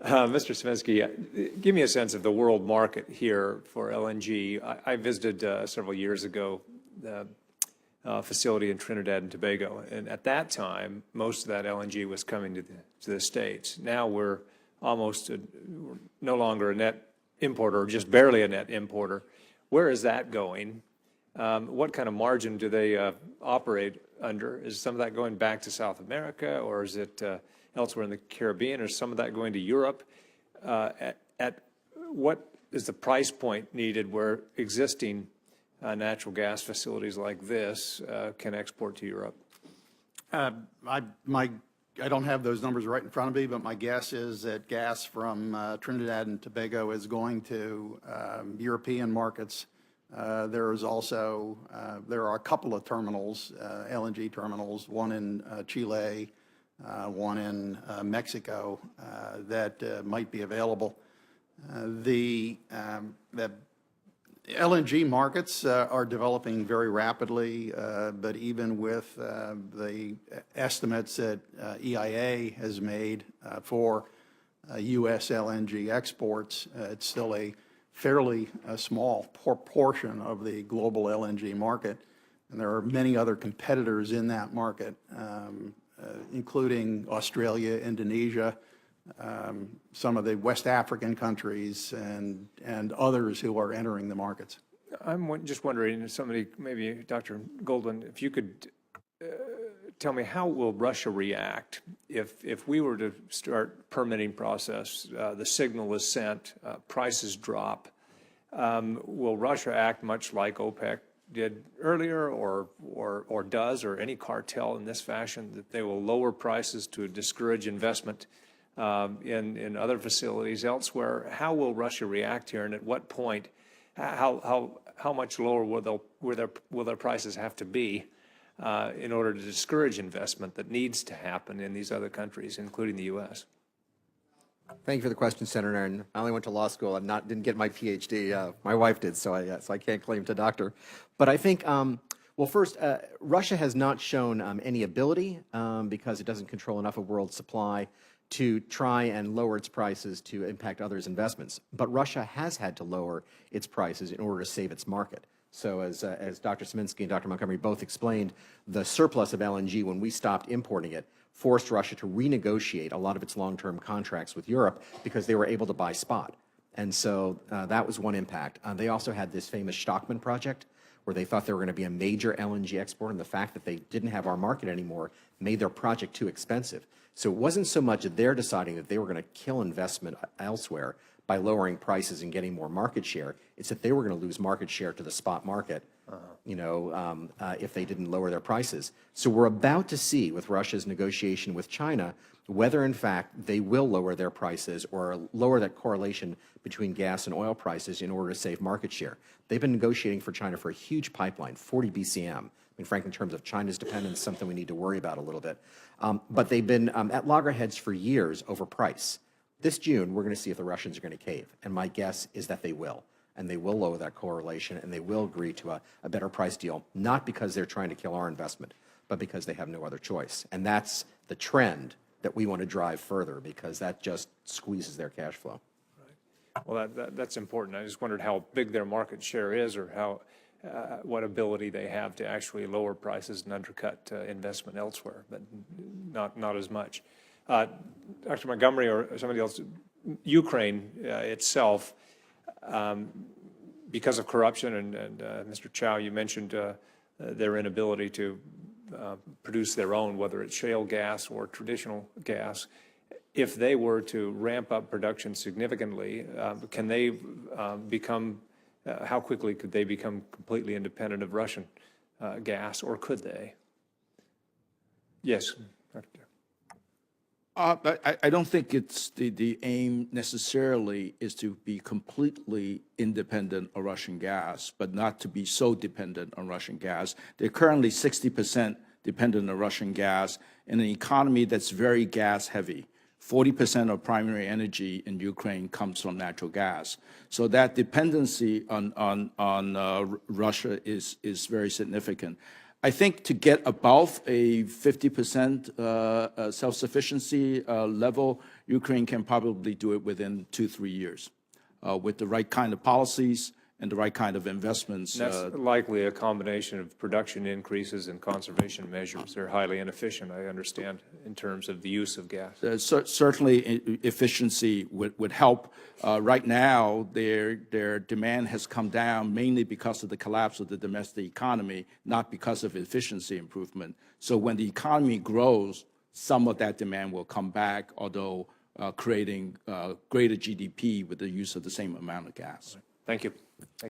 Mr. Svinsky, give me a sense of the world market here for LNG. I visited several years ago the facility in Trinidad and Tobago, and at that time, most of that LNG was coming to the States. Now we're almost we're no longer a net importer, or just barely a net importer. Where is that going? What kind of margin do they operate under? Is some of that going back to South America, or is it elsewhere in the Caribbean, or some of that going to Europe? At what is the price point needed where existing natural gas facilities like this can export to Europe? I don't have those numbers right in front of me, but my guess is that gas from Trinidad and Tobago is going to European markets. There are a couple of terminals, LNG terminals, one in Chile, one in Mexico, that might be available. The LNG markets are developing very rapidly, but even with the estimates that EIA has made for U.S. LNG exports, it's still a fairly small portion of the global LNG market. And there are many other competitors in that market, including Australia, Indonesia, some of the West African countries, and others who are entering the markets. I'm just wondering, somebody, maybe Dr. Goldwyn, if you could tell me, how will Russia react if we were to start permitting process, the signal is sent, prices drop? Will Russia act much like OPEC did earlier, or does, or any cartel in this fashion, that they will lower prices to discourage investment in other facilities elsewhere? How will Russia react here, and at what point, how much lower will their prices have to be in order to discourage investment that needs to happen in these other countries, including the U.S.? Thank you for the question, Senator. And I only went to law school and didn't get my PhD. My wife did, so I can't claim to doctor. But I think, well, first, Russia has not shown any ability, because it doesn't control enough of world supply, to try and lower its prices to impact others' investments. But Russia has had to lower its prices in order to save its market. So as Dr. Szymanski and Dr. Montgomery both explained, the surplus of LNG, when we stopped importing it, forced Russia to renegotiate a lot of its long-term contracts with Europe because they were able to buy spot. And so that was one impact. They also had this famous Stockman project, where they thought they were going to be a major LNG export, and the fact that they didn't have our market anymore made their project too expensive. So it wasn't so much that they're deciding that they were going to kill investment elsewhere by lowering prices and getting more market share. It's that they were going to lose market share to the spot market, if they didn't lower their prices. So we're about to see, with Russia's negotiation with China, whether in fact they will lower their prices or lower that correlation between gas and oil prices in order to save market share. They've been negotiating for China for a huge pipeline, 40 BCM. I mean, frankly, in terms of China's dependence, something we need to worry about a little bit. But they've been at loggerheads for years over price. This June, we're going to see if the Russians are going to cave. And my guess is that they will. And they will lower that correlation, and they will agree to a better price deal, not because they're trying to kill our investment, but because they have no other choice. And that's the trend that we want to drive further, because that just squeezes their cash flow. Right. Well, that's important. I just wondered how big their market share is, or how what ability they have to actually lower prices and undercut investment elsewhere, but not as much. Dr. Montgomery or somebody else, Ukraine itself, because of corruption, and Mr. Chow, you mentioned their inability to produce their own, whether it's shale gas or traditional gas. If they were to ramp up production significantly, can they become, how quickly could they become completely independent of Russian gas, or could they? Yes, Dr. I don't think it's the aim necessarily is to be completely independent of Russian gas, but not to be so dependent on Russian gas. They're currently 60% dependent on Russian gas in an economy that's very gas heavy. 40% of primary energy in Ukraine comes from natural gas. So that dependency on Russia is very significant. I think to get above a 50% self-sufficiency level, Ukraine can probably do it within 2-3 years with the right kind of policies and the right kind of investments. That's likely a combination of production increases and conservation measures. They're highly inefficient, I understand, in terms of the use of gas. Certainly, efficiency would help. Right now, their demand has come down mainly because of the collapse of the domestic economy, not because of efficiency improvement. So when the economy grows, some of that demand will come back, although creating greater GDP with the use of the same amount of gas. Thank you.